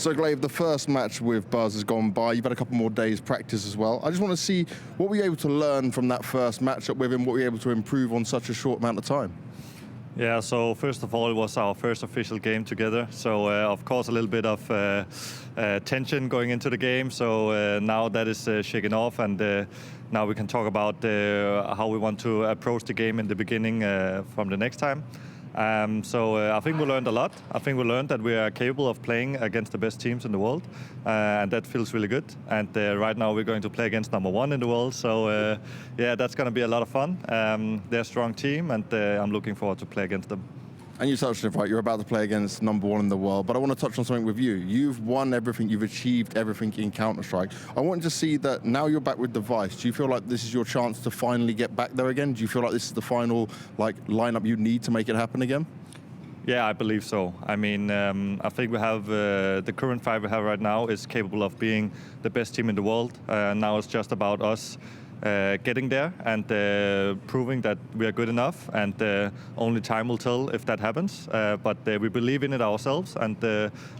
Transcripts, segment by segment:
So gla1ve, the first match with Buzz has gone by. You've had a couple more days practice as well. I just want to see what were you able to learn from that first matchup with him, what were you able to improve on such a short amount of time? Yeah, so first of all, it was our first official game together. So of course, a little bit of tension going into the game. So now that is shaken off, and now we can talk about how we want to approach the game in the beginning from the next time. I think we learned a lot. I think we learned that we are capable of playing against the best teams in the world, and that feels really good. And right now we're going to play against #1 in the world, so yeah, that's going to be a lot of fun. They're a strong team, and I'm looking forward to play against them. And you touched on it, right? You're about to play against #1 in the world, but I want to touch on something with you. You've won everything, you've achieved everything in Counter-Strike. I want to see that now you're back with Device. Do you feel like this is your chance to finally get back there again? Do you feel like this is the final lineup you need to make it happen again? Yeah, I believe so. I mean, I think we have the current 5 we have right now is capable of being the best team in the world. Now it's just about us getting there and proving that we are good enough, and only time will tell if that happens. But we believe in it ourselves, and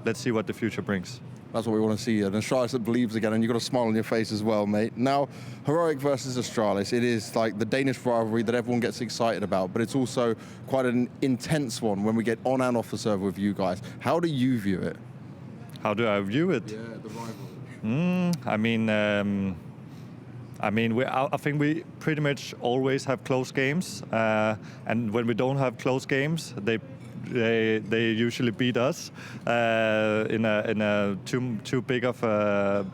let's see what the future brings. That's what we want to see, and Astralis that believes again, and you've got a smile on your face as well, mate. Now, Heroic versus Astralis, it is like the Danish rivalry that everyone gets excited about, but it's also quite an intense one when we get on and off the server with you guys. How do you view it? How do I view it? Yeah, the rivalry. I think we pretty much always have close games, and when we don't have close games, they usually beat us in a too big of a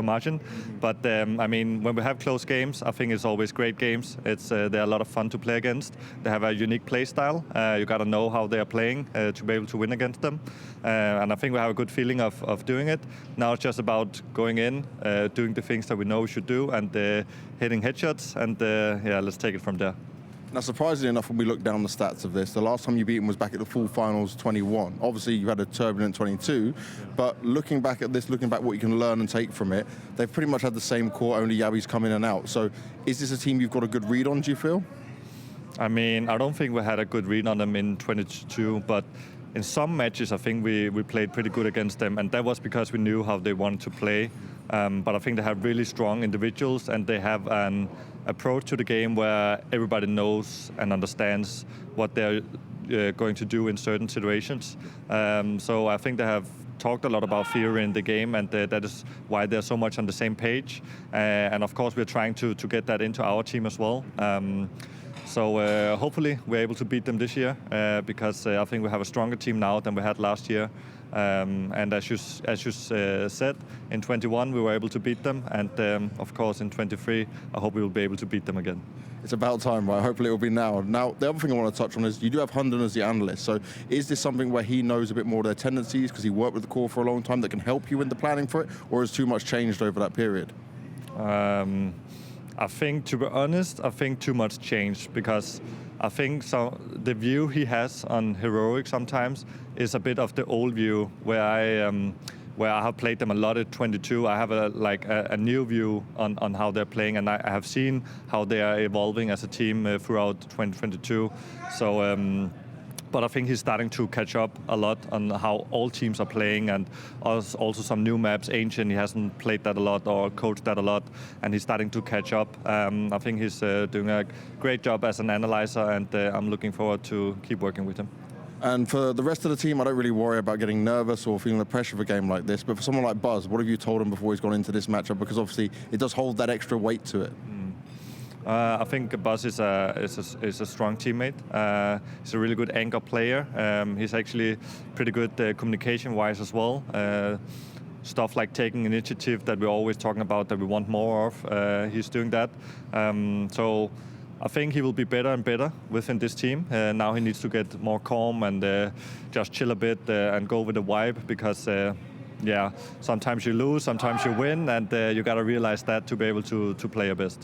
margin. But I mean, when we have close games, I think it's always great games. They're a lot of fun to play against. They have a unique play style. You got to know how they are playing to be able to win against them. And I think we have a good feeling of doing it. Now it's just about going in, doing the things that we know we should do, and hitting headshots. And yeah, let's take it from there. Now, surprisingly enough, when we look down the stats of this, the last time you beat them was back at the full finals 21. Obviously, you had a turbulent 22, but looking back at this, looking back what you can learn and take from it, they've pretty much had the same core, only Yabi's come in and out. So is this a team you've got a good read on, do you feel? I mean, I don't think we had a good read on them in 22, but in some matches, I think we played pretty good against them, and that was because we knew how they wanted to play. But I think they have really strong individuals, and they have an approach to the game where everybody knows and understands what they're going to do in certain situations. So I think they have talked a lot about theory in the game, and that is why they're so much on the same page. And of course, we're trying to get that into our team as well. So hopefully we're able to beat them this year, because I think we have a stronger team now than we had last year. And as you said, in 21 we were able to beat them, and of course in 23 I hope we will be able to beat them again. It's about time, right? Hopefully it will be now. Now, the other thing I want to touch on is you do have Hunden as the analyst. So is this something where he knows a bit more of their tendencies because he worked with the core for a long time that can help you in the planning for it, or has too much changed over that period? I think, to be honest, I think too much changed, because I think the view he has on Heroic sometimes is a bit of the old view, where I have played them a lot at 22. I have a new view on how they're playing, and I have seen how they are evolving as a team throughout 2022. So. But I think he's starting to catch up a lot on how all teams are playing, and also some new maps. Ancient, he hasn't played that a lot or coached that a lot, and he's starting to catch up. I think he's doing a great job as an analyzer, and I'm looking forward to keep working with him. And for the rest of the team, I don't really worry about getting nervous or feeling the pressure of a game like this. But for someone like Buzz, what have you told him before he's gone into this matchup? Because obviously it does hold that extra weight to it. I think Buzz is a strong teammate. He's a really good anchor player. He's actually pretty good communication-wise as well. Stuff like taking initiative that we're always talking about that we want more of. He's doing that. So I think he will be better and better within this team. Now he needs to get more calm and just chill a bit and go with the vibe, because yeah, sometimes you lose, sometimes you win, and you got to realize that to be able to play your best.